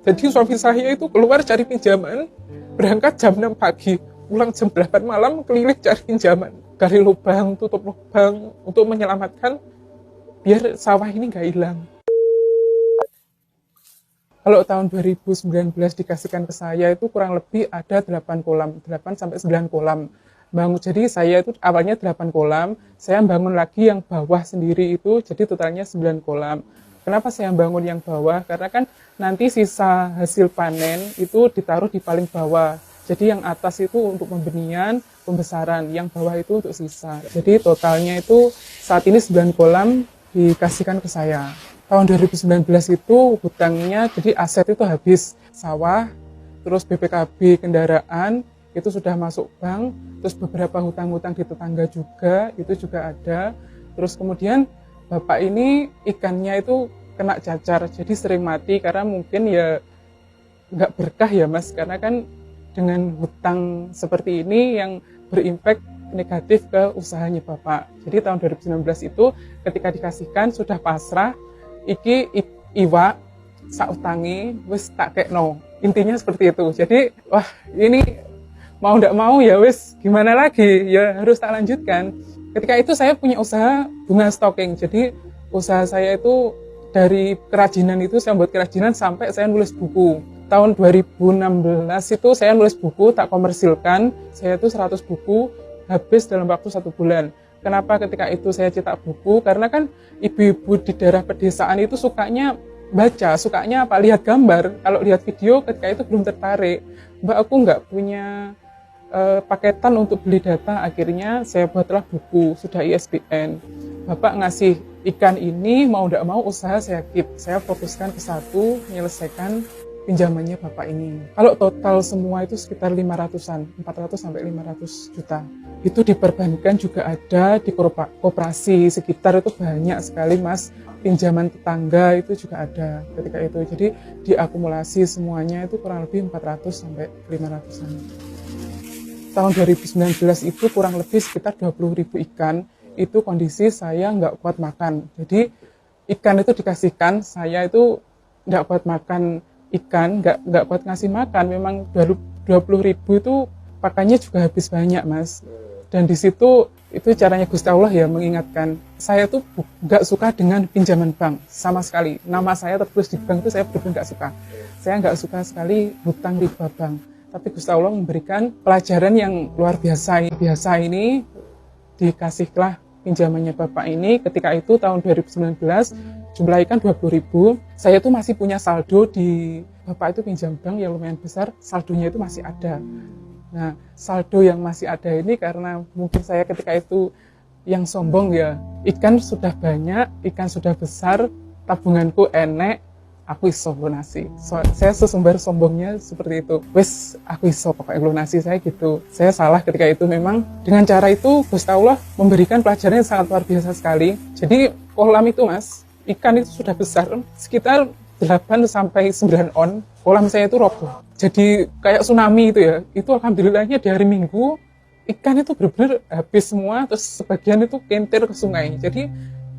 Jadi suami saya itu keluar cari pinjaman, berangkat jam 6 pagi, pulang jam 8 malam, keliling cari pinjaman, gali lubang, tutup lubang untuk menyelamatkan biar sawah ini nggak hilang. Kalau tahun 2019 dikasihkan ke saya itu kurang lebih ada 8 kolam, 8 sampai 9 kolam. Jadi saya itu awalnya 8 kolam, saya bangun lagi yang bawah sendiri itu, jadi totalnya 9 kolam. Kenapa saya bangun yang bawah? Karena kan nanti sisa hasil panen itu ditaruh di paling bawah. Jadi yang atas itu untuk pembenihan, pembesaran, yang bawah itu untuk sisa. Jadi totalnya itu saat ini 9 kolam dikasihkan ke saya. Tahun 2019 itu hutangnya, jadi aset itu habis, sawah, terus BPKB kendaraan, itu sudah masuk bank, terus beberapa hutang-hutang di tetangga juga, itu juga ada. Terus kemudian bapak ini ikannya itu kena cacar, jadi sering mati karena mungkin ya nggak berkah ya mas, karena kan dengan hutang seperti ini yang berimpact negatif ke usahanya bapak. Jadi tahun 2019 itu ketika dikasihkan sudah pasrah, iki iwak sautangi wis tak kekno, intinya seperti itu. Jadi wah ini mau ndak mau ya wis gimana lagi, ya harus tak lanjutkan. Ketika itu saya punya usaha bunga stocking, jadi usaha saya itu dari kerajinan itu saya buat kerajinan sampai saya nulis buku. Tahun 2016 itu saya nulis buku, tak komersilkan, saya itu 100 buku habis dalam waktu 1 bulan. Kenapa ketika itu saya cetak buku? Karena kan ibu-ibu di daerah pedesaan itu sukanya baca, sukanya apa? Lihat gambar. Kalau lihat video ketika itu belum tertarik. Mbak, aku nggak punya paketan untuk beli data. Akhirnya saya buatlah buku, sudah ISBN. Bapak ngasih ikan ini, mau nggak mau usaha saya keep. Saya fokuskan ke satu, menyelesaikan pinjamannya bapak ini. Kalau total semua itu sekitar 500-an, 400 sampai 500 juta. Itu diperbankan juga ada, di koperasi sekitar itu banyak sekali mas. Pinjaman tetangga itu juga ada ketika itu. Jadi diakumulasi semuanya itu kurang lebih 400 sampai 500-an. Tahun 2019 itu kurang lebih sekitar 20.000 ikan. Itu kondisi saya nggak kuat makan. Jadi ikan itu dikasihkan, saya itu nggak kuat makan ikan, nggak kuat ngasih makan. Memang 20.000 itu pakannya juga habis banyak mas. Dan di situ itu caranya Gusti Allah ya mengingatkan. Saya tuh nggak suka dengan pinjaman bank sama sekali. Nama saya tertulis di bank itu saya benar-benar nggak suka. Saya nggak suka sekali hutang riba bank. Tapi Gusti Allah memberikan pelajaran yang luar biasa. Biasa ini dikasihlah pinjamannya bapak ini. Ketika itu tahun 2019 jumlah ikan 20.000. Saya tuh masih punya saldo di bapak itu pinjam bank yang lumayan besar. Saldonya itu masih ada. Nah, saldo yang masih ada ini karena mungkin saya ketika itu yang sombong ya. Ikan sudah banyak, ikan sudah besar, tabunganku enek, aku iso lunasi. Saya sesumbar sombongnya seperti itu. Wes, aku iso pokoknya lunasi, saya gitu. Saya salah ketika itu memang. Dengan cara itu, Gusti Allah memberikan pelajaran yang sangat luar biasa sekali. Jadi, kolam itu mas, ikan itu sudah besar, sekitar 8 sampai 9 on. Kolam saya itu roboh. Jadi kayak tsunami itu ya. Itu alhamdulillahnya di hari Minggu ikan itu benar-benar habis semua, terus sebagian itu kentir ke sungai. Jadi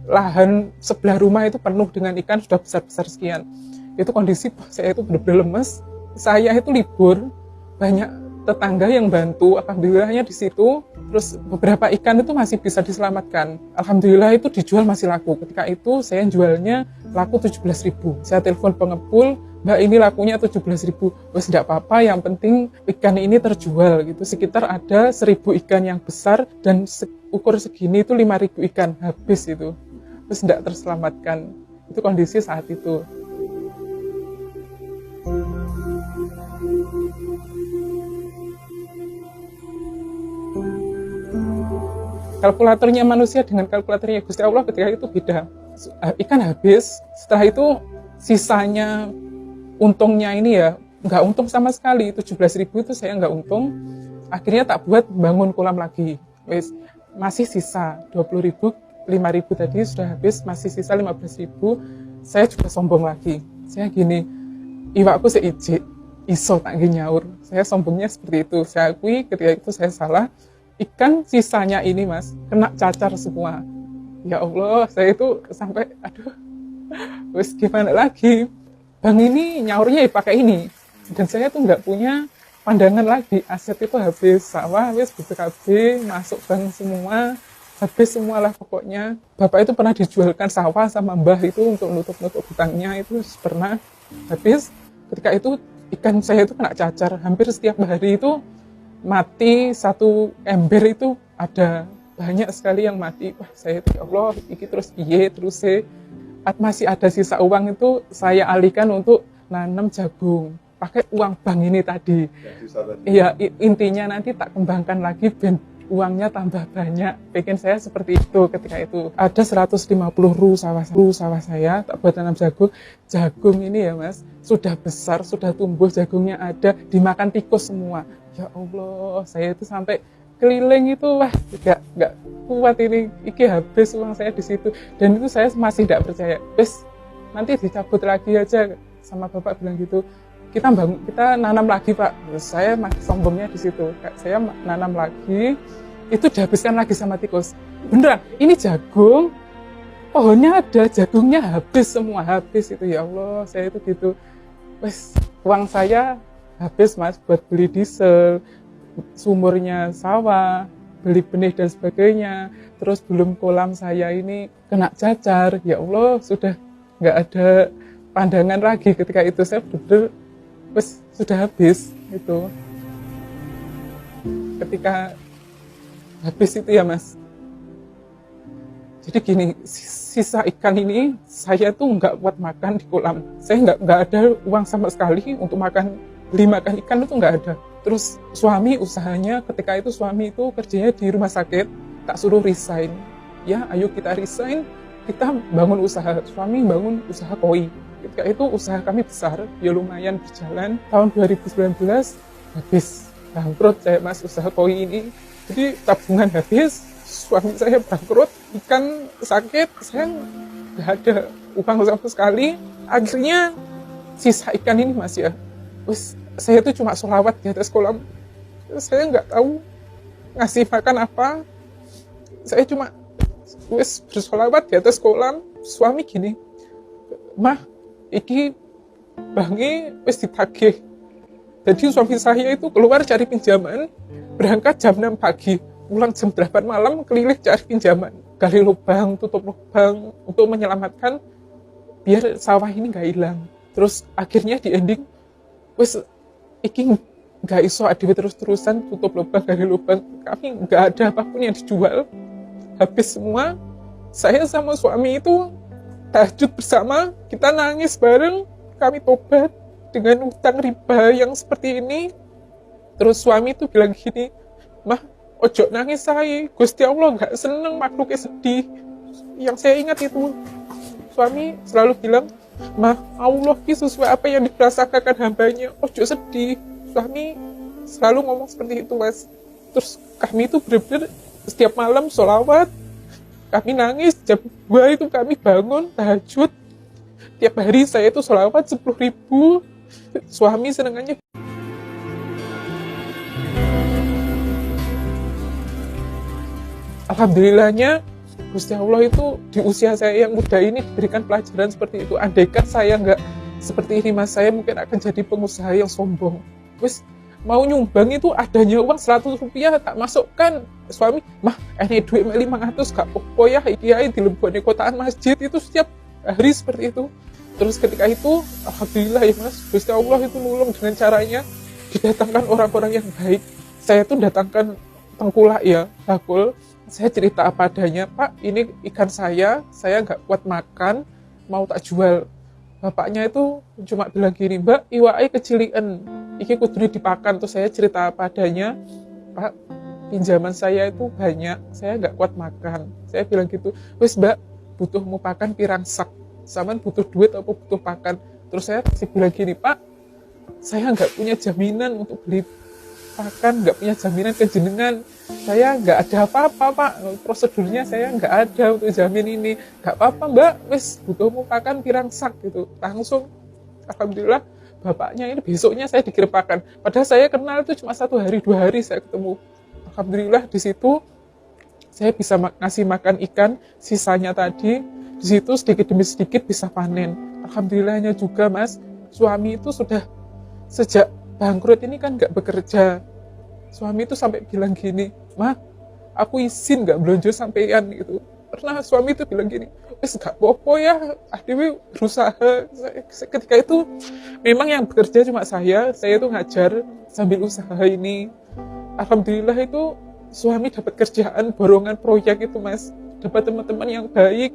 lahan sebelah rumah itu penuh dengan ikan sudah besar-besar sekian. Itu kondisi saya itu benar-benar lemes. Saya itu libur, banyak tetangga yang bantu, alhamdulillahnya di situ. Terus beberapa ikan itu masih bisa diselamatkan. Alhamdulillah itu dijual masih laku. Ketika itu saya jualnya laku 17.000. Saya telepon pengepul, Mbak ini lakunya 17.000. Wes tidak apa-apa, yang penting ikan ini terjual gitu. Sekitar ada 1.000 ikan yang besar dan ukur segini itu 5.000 ikan habis itu. Terus tidak terselamatkan. Itu kondisi saat itu. Kalkulatornya manusia dengan kalkulatornya Gusti Allah ketika itu beda. Ikan habis, setelah itu sisanya untungnya ini ya nggak untung sama sekali. 17.000 itu saya nggak untung. Akhirnya tak buat bangun kolam lagi. Masih sisa 20.000, 5.000 tadi sudah habis, masih sisa 15.000. Saya juga sombong lagi. Saya gini, iwakku seijik, iso tak nyaur. Saya sombongnya seperti itu. Saya akui ketika itu saya salah. Ikan sisanya ini mas kena cacar semua. Ya Allah, saya itu sampai aduh, wis gimana lagi. bang ini nyaurnya ya pakai ini. Dan saya tuh nggak punya pandangan lagi, aset itu habis, sawah habis, BPKB, masuk bank semua, habis semualah pokoknya. Bapak itu pernah dijualkan sawah sama mbah itu untuk nutup-nutup hutangnya, itu pernah habis. Ketika itu ikan saya itu kena cacar, hampir setiap hari itu mati, satu ember itu ada banyak sekali yang mati. Wah, saya itu ya Allah, iki terus piye terus masih ada sisa uang itu saya alihkan untuk nanam jagung pakai uang bank ini tadi. Iya, intinya nanti tak kembangkan lagi ben uangnya tambah banyak. Pengen saya seperti itu ketika itu. Ada 150 ru sawah saya tak buat tanam jagung. Jagung ini ya Mas, sudah besar, sudah tumbuh, jagungnya ada, dimakan tikus semua. Ya Allah, saya itu sampai keliling itu, wah, nggak kuat ini, habis uang saya di situ. Dan itu saya masih tidak percaya. Wes, nanti dicabut lagi aja, sama bapak bilang gitu. Kita nanam lagi Pak. Terus saya sombongnya di situ. Saya nanam lagi, itu dihabiskan lagi sama tikus. Beneran, ini jagung, pohonnya ada, jagungnya habis semua, habis itu. Ya Allah, saya itu gitu. Wes, uang saya habis Mas buat beli diesel, sumurnya sawah, beli benih dan sebagainya. Terus belum kolam saya ini kena cacar. Ya Allah, sudah nggak ada pandangan lagi ketika itu. Saya benar-benar sudah habis itu. Ketika habis itu ya Mas. Jadi gini, sisa ikan ini saya tuh nggak buat makan di kolam. Saya nggak ada uang sama sekali untuk beli makan ikan itu nggak ada. Terus suami usahanya, ketika itu suami itu kerjanya di rumah sakit, tak suruh resign. Ya, ayo kita resign, kita bangun usaha. Suami bangun usaha koi. Ketika itu usaha kami besar, ya lumayan berjalan. Tahun 2019 habis, bangkrut saya Mas usaha koi ini. Jadi tabungan habis, suami saya bangkrut, ikan sakit, saya nggak ada uang sama sekali. Akhirnya sisa ikan ini Mas ya, saya itu cuma sholawat di atas kolam. Saya nggak tahu ngasih makan apa. Saya cuma bersolawat di atas kolam. Suami gini, mah, iki bangi ditagih. Jadi suami saya itu keluar cari pinjaman, berangkat jam 6 pagi, pulang jam 8 malam, keliling cari pinjaman, gali lubang, tutup lubang untuk menyelamatkan biar sawah ini nggak hilang. Terus akhirnya di ending, iki nggak iso adewe terus-terusan tutup lubang, gali lubang, kami nggak ada apapun yang dijual, habis semua. Saya sama suami itu tahajud bersama, kita nangis bareng, kami tobat dengan utang riba yang seperti ini. Terus suami itu bilang gini, mah, ojo nangis saya, Gusti Allah nggak seneng makhluknya sedih. Yang saya ingat itu, suami selalu bilang, mah, Allah ki sesuai apa yang dirasakan hambanya, ojo sedih. Suami selalu ngomong seperti itu Mas. Terus kami itu benar-benar setiap malam sholawat, kami nangis, jam 2 itu kami bangun, tahajud. Tiap hari saya itu sholawat 10.000. Suami senengannya. Alhamdulillahnya, Gusti Allah itu di usia saya yang muda ini diberikan pelajaran seperti itu. Andaikan saya nggak seperti ini Mas, saya mungkin akan jadi pengusaha yang sombong. Mau nyumbang itu adanya uang 100 rupiah tak masukkan. Suami, mah, ini duit 500 gak apa-apa ya, iki ae dilebokne kotaan masjid. Itu setiap hari seperti itu. Terus ketika itu, alhamdulillah ya Mas, Gusti Allah itu nolong dengan caranya didatangkan orang-orang yang baik. Saya tuh datangkan tengkulak ya, bakul. Saya cerita apa adanya, Pak, ini ikan saya nggak kuat makan, mau tak jual. Bapaknya itu cuma bilang gini, Mbak, iwai kecilian, iki kudu dipakan. Terus saya cerita apa adanya, Pak, pinjaman saya itu banyak, saya nggak kuat makan. Saya bilang gitu, wes Mbak, butuh mau pakan pirang sak, saman butuh duit atau butuh pakan. Terus saya masih bilang gini, Pak, saya nggak punya jaminan untuk beli pakan, nggak punya jaminan ke jenengan. Saya nggak ada apa-apa Pak, prosedurnya saya nggak ada untuk jamin ini. Nggak apa-apa Mbak, wes butuh mau pakan pirang sak gitu. Langsung, alhamdulillah bapaknya ini besoknya saya dikirim pakan. Padahal saya kenal itu cuma 1 hari 2 hari saya ketemu. Alhamdulillah di situ saya bisa ngasih makan ikan sisanya tadi. Di situ sedikit demi sedikit bisa panen. Alhamdulillahnya juga Mas, suami itu sudah sejak bangkrut ini kan nggak bekerja. Suami itu sampai bilang gini, "Ma, aku izin nggak belanja sampean," gitu. Pernah suami itu bilang gini, "Wes gak apa-apa ya, adewe berusaha." Ketika itu memang yang bekerja cuma saya itu ngajar sambil usaha ini. Alhamdulillah itu suami dapat kerjaan borongan proyek itu, Mas. Dapat teman-teman yang baik.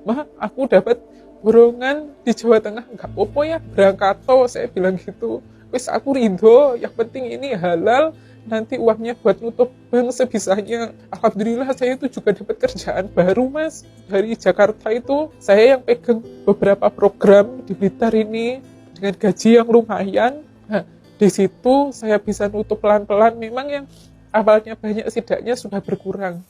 "Ma, aku dapat borongan di Jawa Tengah." "Gak apa-apa ya, berangkat toh," saya bilang gitu. "Wes aku ridho, yang penting ini halal, nanti uangnya buat nutup bank sebisanya." Alhamdulillah saya itu juga dapat kerjaan baru, Mas. Dari Jakarta itu saya yang pegang beberapa program di Blitar ini dengan gaji yang lumayan. Nah, di situ saya bisa nutup pelan-pelan. Memang yang awalnya banyak setidaknya sudah berkurang.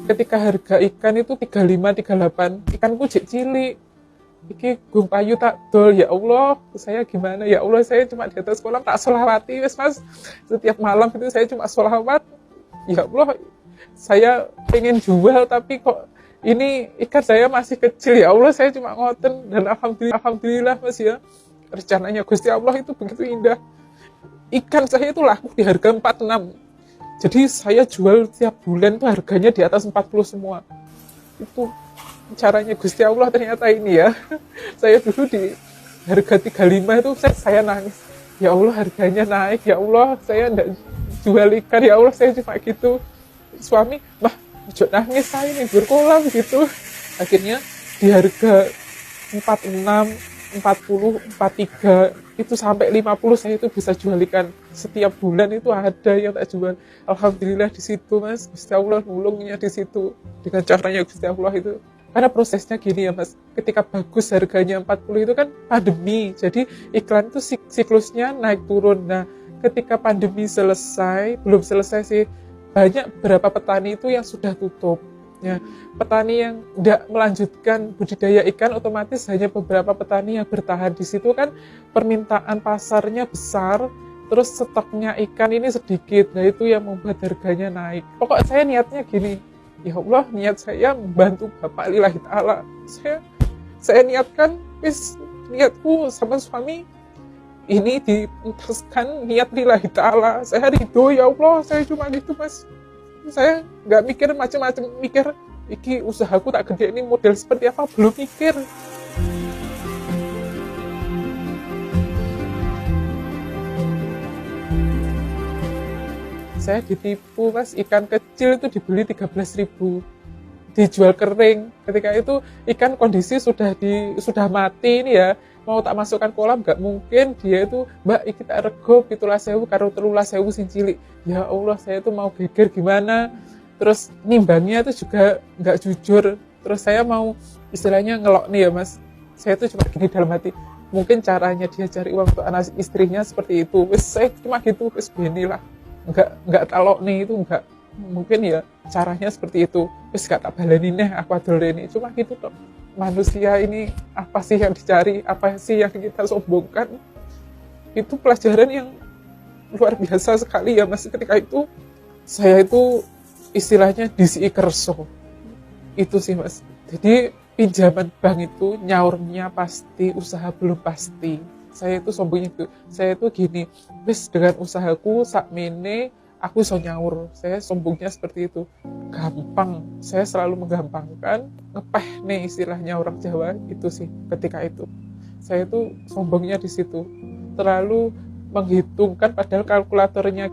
Ketika harga ikan itu 35, 38, ikanku jek cilik. Iki gung payu tak dol, ya Allah, saya gimana? Ya Allah, saya cuma di atas kolam tak sholawati, wes Mas. Setiap malam itu saya cuma sholawat. Ya Allah, saya pengen jual tapi kok ini ikan saya masih kecil, ya Allah, saya cuma ngoten. Dan alhamdulillah Mas ya, rencananya Gusti Allah itu begitu indah. Ikan saya itu laku di harga 46. Jadi saya jual tiap bulan tuh harganya di atas 40 semua. Itu caranya Gusti Allah ternyata ini ya. Saya dulu di harga 35 itu saya nangis. Ya Allah, harganya naik, ya Allah, saya enggak jual ikan, ya Allah, saya cuma gitu. Suami, "Mah, jangan nangis, saya nih berkolam," gitu. Akhirnya di harga 46, 40, 43 itu sampai 50 saya itu bisa jual ikan. Setiap bulan itu ada yang tak jual. Alhamdulillah di situ, Mas. Gusti Allah nulungnya di situ dengan caranya Gusti Allah itu. Karena prosesnya gini ya, Mas. Ketika bagus harganya 40 itu kan pandemi. Jadi iklan itu siklusnya naik turun. Nah, ketika pandemi selesai, belum selesai sih, banyak beberapa petani itu yang sudah tutup. Ya, petani yang tidak melanjutkan budidaya ikan otomatis hanya beberapa petani yang bertahan di situ kan permintaan pasarnya besar, terus stoknya ikan ini sedikit. Nah, itu yang membuat harganya naik. Pokok saya niatnya gini, ya Allah, niat saya membantu Bapak lillahi ta'ala. Saya niatkan, niatku sama suami ini dientaskan niat lillahi ta'ala. Saya ridho, ya Allah, saya cuma gitu, Mas. Saya nggak mikir macam-macam, mikir iki usahaku tak gede ini model seperti apa, belum mikir. Saya ditipu, Mas. Ikan kecil itu dibeli 13.000, dijual kering. Ketika itu ikan kondisi sudah mati ini ya, mau tak masukkan kolam nggak mungkin. Dia itu, "Mbak, iki tak rego 17.000 karo 13.000 sing cilik." Ya Allah, saya itu mau geger gimana. Terus nimbangnya itu juga nggak jujur. Terus saya mau istilahnya ngelok nih ya, Mas. Saya itu cuma gini dalam hati, mungkin caranya dia cari uang untuk anak istrinya seperti itu. Saya cuma gitu, beginilah. Nggak talok nih itu nggak. Mungkin ya caranya seperti itu. Gak tak baleni nih, aku adoleni. Cuma gitu toh. Manusia ini apa sih yang dicari, apa sih yang kita sombongkan. Itu pelajaran yang luar biasa sekali ya, Mas. Ketika itu saya itu istilahnya disi kerso itu sih, Mas. Jadi pinjaman bank itu nyaurnya pasti, usaha belum pasti. Saya itu sombongnya itu, saya itu gini, dengan usahaku sakmene aku iso nyaur. Saya sombongnya seperti itu, gampang. Saya selalu menggampangkan, ngepeh nih istilahnya orang Jawa itu sih. Ketika itu saya itu sombongnya di situ, terlalu menghitungkan padahal kalkulatornya